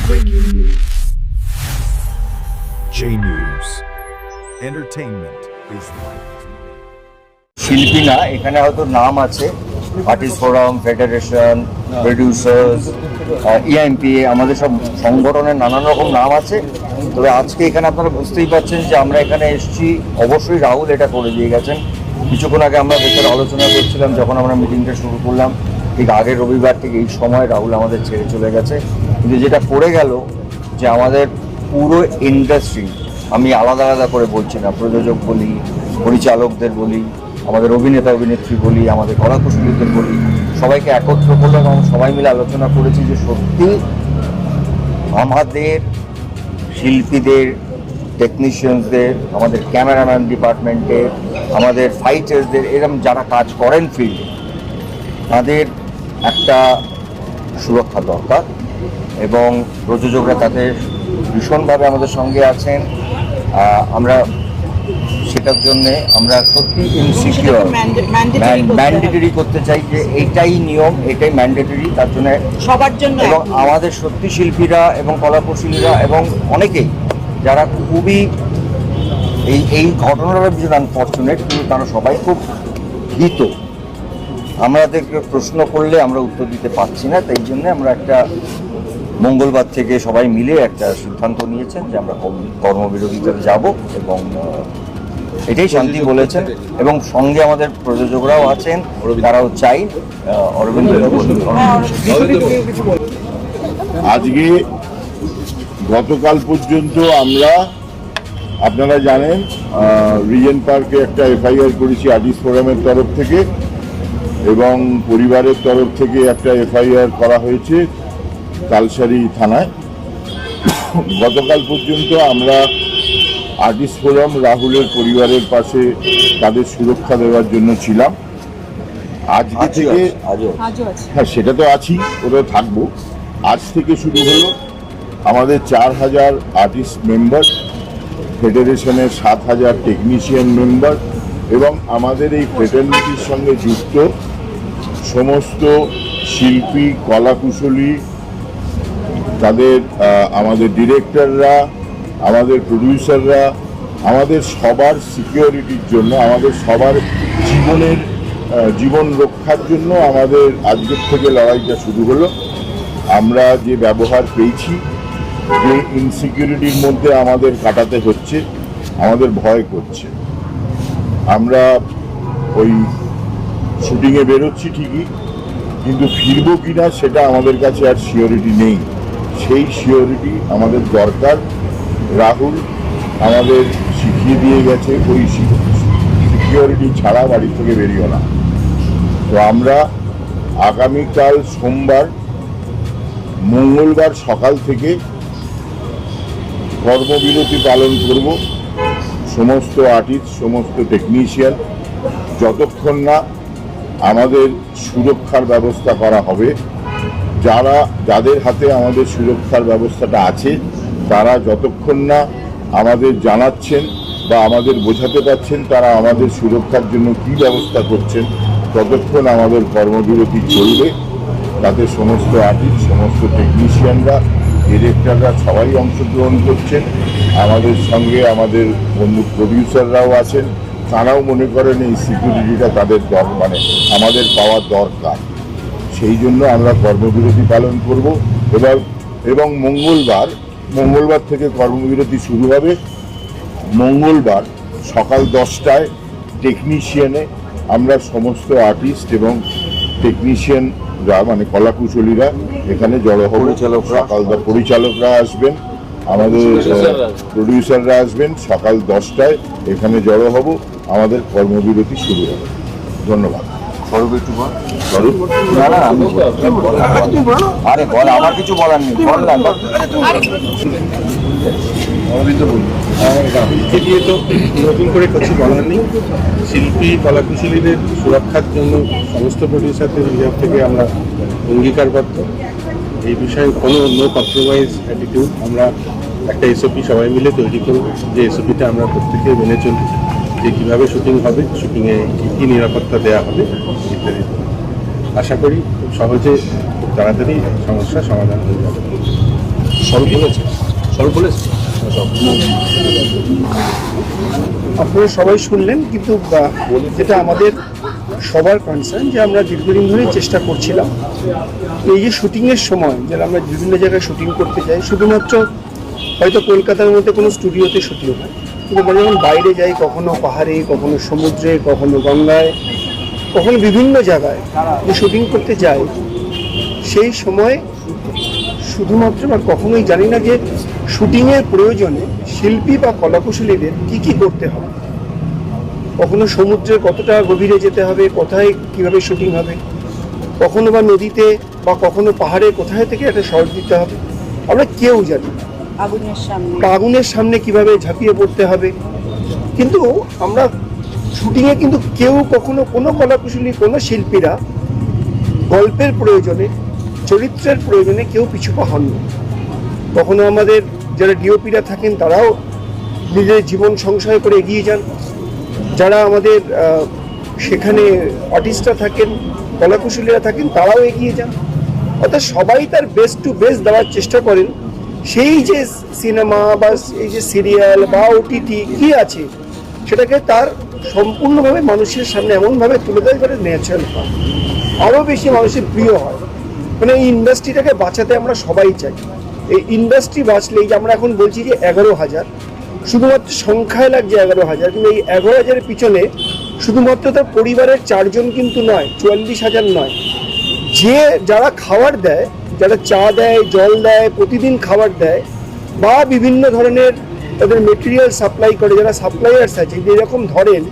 Breaking news. J News. Entertainment is right. শিল্পী না, এখানে হয়তো নাম আছে artist forum, federation, producers, EMP, আমাদের সব সংগঠনের নানান রকম নাম আছে। তবে আজকে এখানে আপনারা বুঝতেই পারছেন যে আমরা এখানে এসেছি, অবশ্যই রাহুল এটা করে দিয়ে গেছেন। কিছুক্ষণ আগে আমরা ভেতরে আলোচনা করছিলাম, যখন আমরা মিটিংটা শুরু করলাম ঠিক আগের রবিবার থেকে এই সময় রাহুল আমাদের ছেড়ে চলে গেছে। কিন্তু যেটা পড়ে গেল যে আমাদের পুরো ইন্ডাস্ট্রি, আমি আলাদা আলাদা করে বলছি না, প্রযোজক বলি, পরিচালকদের বলি, আমাদের অভিনেতা অভিনেত্রী বলি, আমাদের কলাকুশলীদের বলি, সবাইকে একত্র করলাম এবং সবাই মিলে আলোচনা করেছি যে সত্যি আমাদের শিল্পীদের, টেকনিশিয়ানসদের, আমাদের ক্যামেরাম্যান ডিপার্টমেন্টের, আমাদের ফাইটার্সদের, এরকম যারা কাজ করেন ফিল্ডে, তাদের একটা সুরক্ষা দরকার এবং প্রযোজকরা তাতে ভীষণভাবে আমাদের সঙ্গে আছেন। আমরা সেটার জন্য আমরা সত্যি ইনসিকিউর, ম্যান্ডেটরি করতে চাই যে এইটাই নিয়ম, এটাই ম্যান্ডেটরি তার জন্য সবার জন্য। এবং আমাদের সত্যি শিল্পীরা এবং কলাকুশলীরা এবং অনেকেই যারা খুবই এই ঘটনাটা ভীষণ আনফর্চুনেট, কিন্তু তারা সবাই খুব ভীত। আমাদেরকে প্রশ্ন করলে আমরা উত্তর দিতে পারছি না, তাই জন্য আমরা একটা মঙ্গলবার থেকে সবাই মিলে একটা সিদ্ধান্ত নিয়েছেন যে আমরা কর্মবিরতিতে যাব এবং এটাই শান্তি বলেছেন। এবং সঙ্গে আমাদের প্রযোজকরাও আছেন, তারাও চাই। অরবিন্দ, আজকে গতকাল পর্যন্ত আমরা, আপনারা জানেন, রিজেন্ট পার্কে একটা এফআইআর করেছি আর্টিস্ট ফোরামের তরফ থেকে এবং পরিবারের তরফ থেকে একটা এফআইআর করা হয়েছে তালসারি থানায়। গতকাল পর্যন্ত আমরা আর্টিস্ট ফোরাম রাহুলের পরিবারের পাশে তাদের সুরক্ষা দেওয়ার জন্য ছিলাম। আজকে থেকে হ্যাঁ, সেটা তো আছি, ওটাও থাকবো। আজ থেকে শুরু হলো আমাদের 4000 আর্টিস্ট মেম্বার, ফেডারেশনের 7000 টেকনিশিয়ান মেম্বার এবং আমাদের এই ফ্রেটার্নিটির সঙ্গে যুক্ত সমস্ত শিল্পী, কলাকুশলী, তাদের আমাদের ডিরেক্টররা, আমাদের প্রডিউসাররা, আমাদের সবার সিকিউরিটির জন্য, আমাদের সবার জীবন রক্ষার জন্য আমাদের আজকের থেকে লড়াইটা শুরু হলো। আমরা যে ব্যবহার পেয়েছি, যে ইনসিকিউরিটির মধ্যে আমাদের কাটাতে হচ্ছে, আমাদের ভয় করছে। আমরা ওই শুটিংয়ে বেরোচ্ছি ঠিকই, কিন্তু ফিরবো কিনা সেটা আমাদের কাছে আর সিওরিটি নেই। সেই সিওরিটি আমাদের দরকার। রাহুল আমাদের শিখিয়ে দিয়ে গেছে, ওই সিকিউরিটি ছাড়া বাড়ি থেকে বেরিও না। তো আমরা আগামীকাল সোমবার, মঙ্গলবার সকাল থেকে কর্মবিরতি পালন করব। সমস্ত আর্টিস্ট, সমস্ত টেকনিশিয়ান, যতক্ষণ না আমাদের সুরক্ষার ব্যবস্থা করা হবে, যাদের হাতে আমাদের সুরক্ষার ব্যবস্থাটা আছে, তারা যতক্ষণ না আমাদের জানাচ্ছেন বা আমাদের বোঝাতে পারছেন তারা আমাদের সুরক্ষার জন্য কী ব্যবস্থা করছেন, ততক্ষণ আমাদের কর্মবিরতি চলবে। তাতে সমস্ত আর্টিস্ট, সমস্ত টেকনিশিয়ানরা, ডিরেক্টররা সবাই অংশগ্রহণ করছেন। আমাদের সঙ্গে আমাদের বন্ধু প্রডিউসাররাও আছেন, তারাও মনে করেন এই সিকিউরিটিটা তাদের আমাদের পাওয়ার দরকার। সেই জন্য আমরা কর্মবিরতি পালন করব। এবং মঙ্গলবার থেকে কর্মবিরতি শুরু হবে। মঙ্গলবার সকাল 10টায় টেকনিশিয়ানে আমরা সমস্ত আর্টিস্ট এবং টেকনিশিয়ানরা, কলাকুশলীরা এখানে জড়ো হব। পরিচালকরা আসবেন, আমাদের প্রডিউসাররা আসবেন। সকাল 10টায় এখানে জড়ো হব, আমাদের কর্মবিরতি শুরু হবে। ধন্যবাদ। আরে বল, আমার কিছু বলার নেই, বল না। দিয়ে তো নতুন করে কিছু বলার নেই। শিল্পী, কলাকুশলীদের সুরক্ষার জন্য সমস্ত প্রডিউসারদের বিভাগ থেকে আমরা অঙ্গীকারবদ্ধ। এই বিষয়ে কোনো নো কম্প্রোমাইজ অ্যাটিটিউড। আমরা একটা এসওপি সবাই মিলে তৈরি করব, যে এসওপিটা আমরা প্রত্যেকে মেনে চলব, যে কীভাবে শুটিং হবে, শুটিংয়ে কী নিরাপত্তা দেওয়া হবে ইত্যাদি। আশা করি খুব সহজে, খুব তাড়াতাড়ি সমস্যার সমাধান হয়ে যাবে। আপনারা সবাই শুনলেন, কিন্তু যেটা আমাদের সবার কনসার্ন যে আমরা দীর্ঘদিন ধরেই চেষ্টা করছিলাম এই যে শুটিংয়ের সময় যারা আমরা বিভিন্ন জায়গায় শুটিং করতে যাই, শুধুমাত্র হয়তো কলকাতার মধ্যে কোনো স্টুডিওতে শুটিং হয়, কিন্তু আমরা যখন বাইরে যাই, কখনো পাহাড়ে, কখনো সমুদ্রে, কখনো গঙ্গায়, কখনো বিভিন্ন জায়গায় যে শুটিং করতে যাই, সেই সময় শুধুমাত্র আর কখনোই জানি না যে শুটিংয়ের প্রয়োজনে শিল্পী বা কলাকুশলীদের কী কী করতে হবে। কখনো সমুদ্রে কতটা গভীরে যেতে হবে, কোথায় কীভাবে শুটিং হবে, কখনো বা নদীতে বা কখনো পাহাড়ে কোথায় থেকে একটা শট দিতে হবে, আমরা কেউ জানি না। আগুনের সামনে কিভাবে ঝাঁপিয়ে পড়তে হবে, কিন্তু আমরা শুটিংয়ে কিন্তু কেউ কখনো কোনো কলাকুশলী, কোনো শিল্পীরা গল্পের প্রয়োজনে, চরিত্রের প্রয়োজনে কেউ পিছুপা হননি। কখনো আমাদের যারা ডিওপিরা থাকেন তারাও নিজের জীবন সংশয় করে এগিয়ে যান, যারা আমাদের সেখানে আর্টিস্টরা থাকেন, কলাকুশলীরা থাকেন, তারাও এগিয়ে যান। অর্থাৎ সবাই তার বেস্ট টু বেস্ট দেওয়ার চেষ্টা করেন। সেই যে সিনেমা বা এই যে সিরিয়াল বা ওটিটি কি আছে সেটাকে তার সম্পূর্ণভাবে মানুষের সামনে এমনভাবে তুলে দেয় যাতে ন্যাচারাল হয়, আরও বেশি মানুষের প্রিয় হয়। মানে এই ইন্ডাস্ট্রিটাকে বাঁচাতে আমরা সবাই চাই। এই ইন্ডাস্ট্রি বাঁচলেই যে আমরা এখন বলছি যে 11,000, শুধুমাত্র সংখ্যায় লাগছে 11,000, কিন্তু এই 11,000-এর পিছনে শুধুমাত্র তার পরিবারের 4 জন কিন্তু নয়, 44,000 নয়, যে যারা খাবার দেয়, যারা চা দেয়, জল দেয়, প্রতিদিন খাবার দেয়, বা বিভিন্ন ধরনের তাদের মেটেরিয়াল সাপ্লাই করে, যারা সাপ্লায়ার্স আছে, যেরকম ধরেন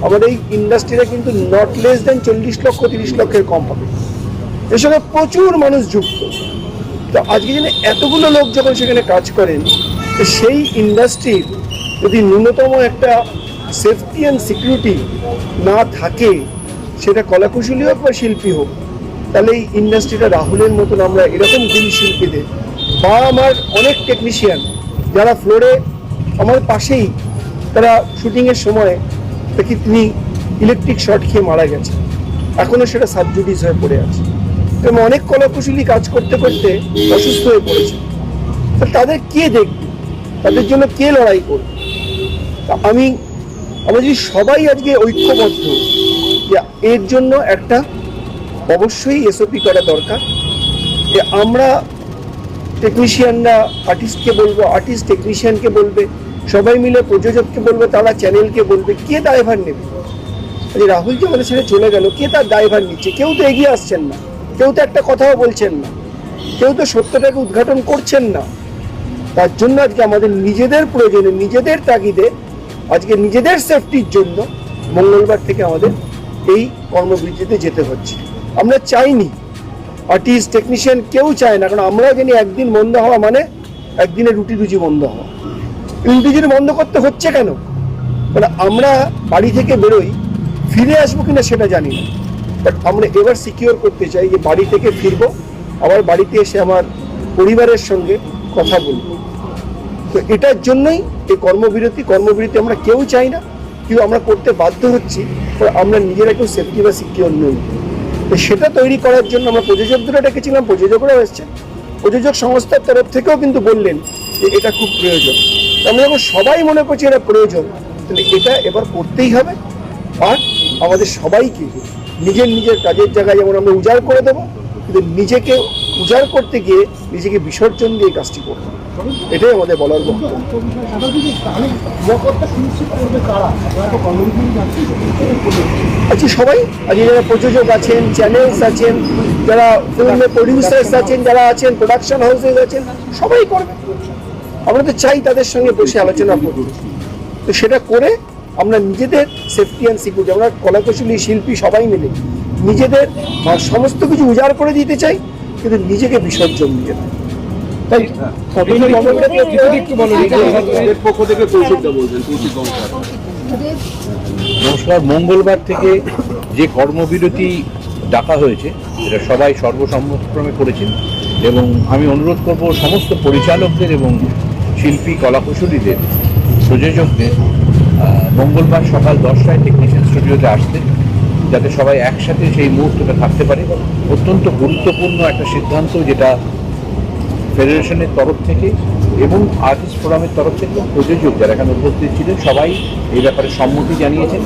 আমাদের এই ইন্ডাস্ট্রিটা কিন্তু নট লেস দেন 40 লক্ষ 30 লক্ষের কম হবে। এর সঙ্গে প্রচুর মানুষ যুক্ত। তো আজকে যেন এতগুলো লোক যখন সেখানে কাজ করেন, তো সেই ইন্ডাস্ট্রির যদি ন্যূনতম একটা সেফটি অ্যান্ড সিকিউরিটি না থাকে, সেটা কলাকুশলী হোক বা শিল্পী হোক, তাহলে এই ইন্ডাস্ট্রিটা রাহুলের মতন আমরা এরকম গুণী শিল্পীদের বা আমার অনেক টেকনিশিয়ান যারা ফ্লোরে আমার পাশেই, তারা শুটিংয়ের সময় দেখি তিনি ইলেকট্রিক শর্ট খেয়ে মারা গেছে, এখনও সেটা সাবজুডিস হয়ে পড়ে আছে। এবং অনেক কলাকুশলী কাজ করতে করতে অসুস্থ হয়ে পড়েছে। তাদের কে দেখবে, তাদের জন্য কে লড়াই করবে? আমরা যদি সবাই আজকে ঐক্যবদ্ধ, এর জন্য একটা অবশ্যই এসওপি করা দরকার। যে আমরা টেকনিশিয়ানরা আর্টিস্টকে বলবো, আর্টিস্ট টেকনিশিয়ানকে বলবে, সবাই মিলে প্রযোজককে বলবে, তারা চ্যানেলকে বলবে, কে দায়ভার নেবে? রাহুল যে আমাদের ছেড়ে চলে গেল, কে তার দায়ভার নিচ্ছে? কেউ তো এগিয়ে আসছেন না, কেউ তো একটা কথাও বলছেন না, কেউ তো সত্যটাকে উদ্ঘাটন করছেন না। তার জন্য আজকে আমাদের নিজেদের প্রয়োজনে, নিজেদের তাগিদে, আজকে নিজেদের সেফটির জন্য মঙ্গলবার থেকে আমাদের এই কর্মবিরতিতে যেতে হচ্ছে। আমরা চাইনি, আর্টিস্ট টেকনিশিয়ান কেউ চায় না, কারণ আমরা জানি একদিন বন্ধ হওয়া মানে একদিনে রুটি রুজি বন্ধ হওয়া। রুটি রুজি বন্ধ করতে হচ্ছে কেন? মানে আমরা বাড়ি থেকে বেরোই, ফিরে আসবো কিনা সেটা জানি না, বাট আমরা এবার সিকিউর করতে চাই যে বাড়ি থেকে ফিরবো, আবার বাড়িতে এসে আমার পরিবারের সঙ্গে কথা বলবো। তো এটার জন্যই এই কর্মবিরতি আমরা কেউ চাই না, কিন্তু আমরা করতে বাধ্য হচ্ছি, আমরা নিজেরা কেউ সেফটি বা সিকিউর নই। তো সেটা তৈরি করার জন্য আমরা প্রযোজকদেরও ডেকেছিলাম, প্রযোজকরাও এসছে, প্রযোজক সংস্থার তরফ থেকেও কিন্তু বললেন যে এটা খুব প্রয়োজন। আমরা যখন সবাই মনে করছি এটা প্রয়োজন, তাহলে এটা এবার করতেই হবে। আর আমাদের সবাইকে নিজের কাজের জায়গায় যেমন আমরা উজাড় করে দেবো, কিন্তু নিজেকে উজাড় করতে গিয়ে নিজেকে বিসর্জন দিয়ে কাজটি করবো, এটাই আমাদের বলার বক্তব্য। আচ্ছা, সবাই আজকে যারা প্রযোজক আছেন, চ্যানেলস আছেন, যারা ফিল্মের প্রডিউসার্স আছেন, যারা আছেন প্রোডাকশন হাউসেস আছেন, সবাই করবে। আমরা তো চাই তাদের সঙ্গে বসে আলোচনা করব। তো সেটা করে আমরা নিজেদের সেফটি অ্যান্ড সিকিউরিটি, আমরা কলাকুশলী শিল্পী সবাই মিলে নিজেদের সমস্ত কিছু উজাড় করে দিতে চাই, কিন্তু নিজেকে বিসর্জন দিয়ে দেয়। তাই নমস্কার। মঙ্গলবার থেকে যে কর্মবিরতি ডাকা হয়েছে এটা সবাই সর্বসম্মতক্রমে করেছেন, এবং আমি অনুরোধ করব সমস্ত পরিচালকদের এবং শিল্পী কলাকুশলীদের, প্রযোজকদের মঙ্গলবার সকাল 10টায় টেকনিশিয়ান স্টুডিওতে আসতে, যাতে সবাই একসাথে সেই মুহূর্তটা থাকতে পারে। অত্যন্ত গুরুত্বপূর্ণ একটা সিদ্ধান্ত, যেটা ফেডারেশনের তরফ থেকে এবং আর্টিস্ট ফোরামের তরফ থেকে প্রযোজক যারা এখানে উপস্থিত ছিলেন সবাই এই ব্যাপারে সম্মতি জানিয়েছেন।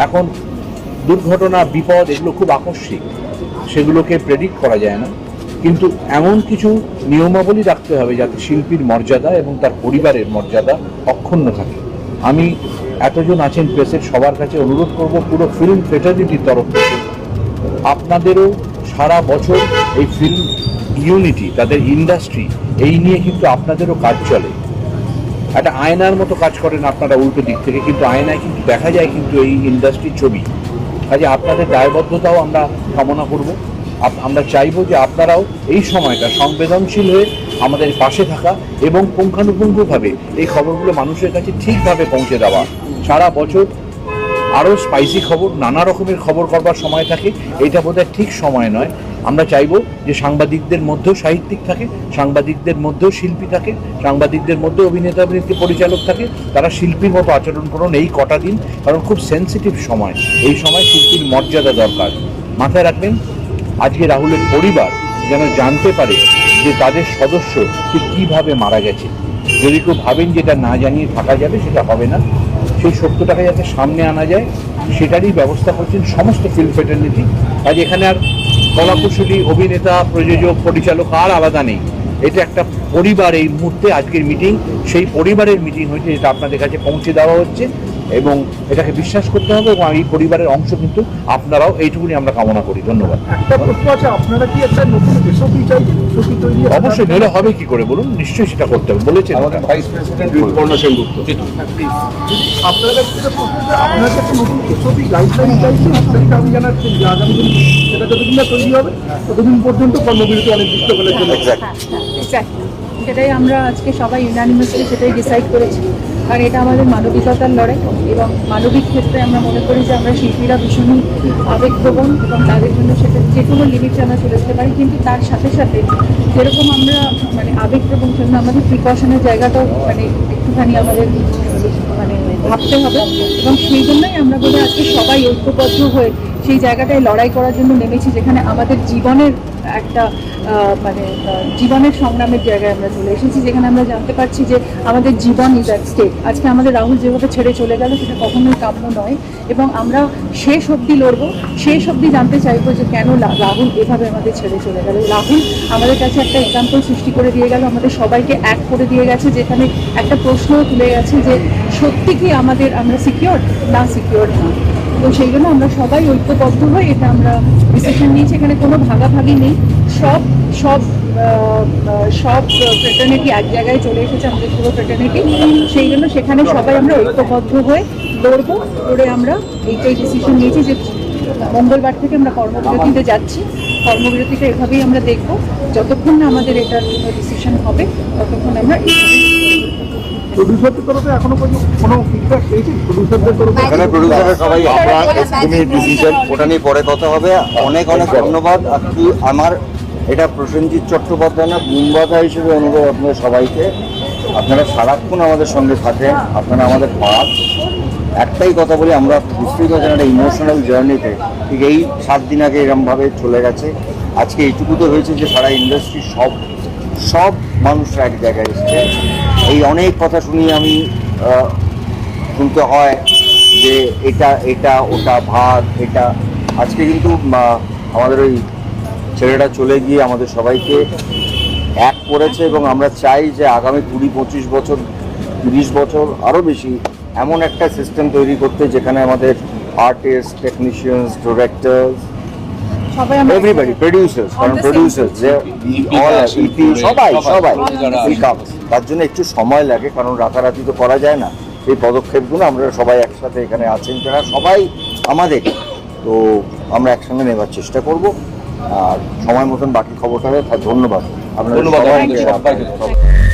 এখন দুর্ঘটনা, বিপদ এগুলো খুব আকস্মিক, সেগুলোকে প্রেডিক্ট করা যায় না, কিন্তু এমন কিছু নিয়মাবলী রাখতে হবে যাতে শিল্পীর মর্যাদা এবং তার পরিবারের মর্যাদা অক্ষুণ্ণ থাকে। আমি এতজন আছেন প্রেসের সবার কাছে অনুরোধ করব, পুরো ফিল্ম ফ্রেটার্নিটির তরফ থেকে আপনাদেরও সারা বছর এই ফিল্ম ইউনিটি, তাদের ইন্ডাস্ট্রি, এই নিয়ে কিন্তু আপনাদেরও কাজ চলে। একটা আয়নার মতো কাজ করেন আপনারা উল্টো দিক থেকে, কিন্তু আয়নায় কিন্তু দেখা যায় কিন্তু এই ইন্ডাস্ট্রির ছবি। কাজে আপনাদের দায়বদ্ধতাও আমরা কামনা করব। আমরা চাইবো যে আপনারাও এই সময়টা সংবেদনশীল হয়ে আমাদের পাশে থাকা এবং পুঙ্খানুপুঙ্খভাবে এই খবরগুলো মানুষের কাছে ঠিকভাবে পৌঁছে দেওয়া। সারা বছর আরও স্পাইসি খবর, নানা রকমের খবর করবার সময় থাকে, এটা বোধহয় ঠিক সময় নয়। আমরা চাইবো যে সাংবাদিকদের মধ্যেও সাহিত্যিক থাকে, সাংবাদিকদের মধ্যেও শিল্পী থাকে, সাংবাদিকদের মধ্যে অভিনেতা অভিনেত্রী পরিচালক থাকে। তারা শিল্পীর মতো আচরণ করুন এই কটা দিন, কারণ খুব সেন্সিটিভ সময়। এই সময় শিল্পীর মর্যাদা দরকার। মাথায় রাখবেন, আজকে রাহুলের পরিবার যেন জানতে পারে যে তাদের সদস্য ঠিক কীভাবে মারা গেছে। যদি কেউ ভাবেন যেটা না জানিয়ে থাকা যাবে, সেটা হবে না। সেই সত্যটাকে যাতে সামনে আনা যায় সেটারই ব্যবস্থা করছেন সমস্ত ফিল্ম ফ্রেটার্নিটি। আজ এখানে আর কলাকুশলী, অভিনেতা, প্রযোজক, পরিচালক আর আলাদা নেই। এটা একটা পরিবার। এই মুহূর্তে আজকের মিটিং সেই পরিবারের মিটিং হয়েছে, যেটা আপনাদের কাছে পৌঁছে দেওয়া হচ্ছে এবং এটাকে বিশ্বাস করতে হবে এবং এই পরিবারের অংশ কিন্তু আপনারাও, এইটুকুনি আমরা কামনা করি। ধন্যবাদ। একটা প্রশ্ন আছে, আপনারা কি একটা নতুন এসওপি চাইছেন? এসওপি তৈরি অবশ্যই, নইলে হবে কি করে বলুন? নিশ্চয়ই সেটা করতে হবে, বলেছেন আমাদের ভাইস প্রেসিডেন্ট ঋতুপর্ণ সেনগুপ্ত। আপনারা কাছে একটা প্রশ্ন আছে, আপনার কাছে নতুন এসওপি গাইডলাইন চাইছেন, সেটা আমি জানাচ্ছি যে আগামী দিন সেটা যতদিন না তৈরি হবে ততদিন পর্যন্ত কর্মবিরতি অনির্দিষ্টকালের জন্য। সেটাই আমরা আজকে সবাই ইউনানিমাসলি সেটাই ডিসাইড করেছি, কারণ এটা আমাদের মানবিকতার লড়াই এবং মানবিক ক্ষেত্রে আমরা মনে করি যে আমরা শিল্পীরা ভীষণই আবেগপ্রবণ এবং তাদের জন্য সেটা যে কোনো লিমিটে আমরা চলে যেতে পারি, কিন্তু তার সাথে সাথে যেরকম আমরা আবেগপ্রবণ জন্য আমাদের প্রিকশনের জায়গাটাও একটুখানি আমাদের ভাবতে হবে এবং সেই জন্যই আমরা বলে আজকে সবাই ঐক্যবদ্ধ হয়ে সেই জায়গাটায় লড়াই করার জন্য নেমেছি, যেখানে আমাদের জীবনের একটা জীবনের সংগ্রামের জায়গায় আমরা চলে এসেছি, যেখানে আমরা জানতে পারছি যে আমাদের জীবন ইজ অ্যাট স্টেক। আজকে আমাদের রাহুল যেভাবে ছেড়ে চলে গেল সেটা কখনোই কাম্য নয় এবং আমরা শেষ অবধি লড়বো, শেষ অবধি জানতে চাইবো যে কেন রাহুল এভাবে আমাদের ছেড়ে চলে গেল। রাহুল আমাদের কাছে একটা এক্সাম্পল সৃষ্টি করে দিয়ে গেল, আমাদের সবাইকে এক করে দিয়ে গেছে, যেখানে একটা প্রশ্নও তুলে গেছে যে সত্যি কি আমরা সিকিওর না সিকিওর না। তো সেই জন্য আমরা সবাই ঐক্যবদ্ধ হয়ে এটা আমরা ডিসিশন নিয়েছি। এখানে কোনো ভাগাভাগি নেই, সব ফ্রেটার্নিটি এক জায়গায় চলে এসেছে, আমাদের পুরো ফ্রেটার্নিটি। সেই জন্য সেখানে সবাই আমরা ঐক্যবদ্ধ হয়ে লড়বো, লড়ে আমরা এইটাই ডিসিশন নিয়েছি যে মঙ্গলবার থেকে আমরা কর্মবিরতিতে যাচ্ছি। কর্মবিরতিটা এভাবেই আমরা দেখবো, যতক্ষণ না আমাদের এটার কোনো ডিসিশন হবে ততক্ষণ আমরা প্রডিউসারদের তরফে এখনো পর্যন্ত কোনো ফিডব্যাক পেয়েছেন? প্রডিউসারদের তরফে এখানে প্রডিউসাররা সবাই ডিসিশন, ওটা নিয়ে পরে কথা হবে। অনেক অনেক ধন্যবাদ। আমার এটা প্রসেনজিৎ চট্টোপাধ্যায় না, গুণবাধা হিসেবে অনুরোধ আপনাদের সবাইকে, আপনারা সারাক্ষণ আমাদের সঙ্গে থাকেন, আপনারা আমাদের পাঠ। একটাই কথা বলি, আমরা বুঝতেই পারছেন একটা ইমোশনাল জার্নিতে, ঠিক এই 7 দিন আগে এরমভাবে চলে গেছে। আজকে এইটুকু তো হয়েছে যে সারা ইন্ডাস্ট্রি সব মানুষরা এক জায়গায় এসছে। এই অনেক কথা শুনিয়ে আমি শুনতে হয় যে এটা ওটা ভাগ এটা। আজকে কিন্তু আমাদের ওই ছেলেটা চলে গিয়ে আমাদের সবাইকে এক করেছে এবং আমরা চাই যে আগামী 20-25 বছর, 30 বছর আরও বেশি এমন একটা সিস্টেম তৈরি করতে, যেখানে আমাদের artist, technicians, directors, everybody, producers, কারণ producers যে all EP সবাই তার জন্য একটু সময় লাগে, কারণ রাতারাতি তো করা যায় না। এই পদক্ষেপগুলো আমরা সবাই একসাথে এখানে আছেন যারা সবাই আমাদের, তো আমরা একসঙ্গে নেওয়ার চেষ্টা করব। আর সময় মতন বাকি খবরটা হবে। ধন্যবাদ আপনাদের সবাইকে।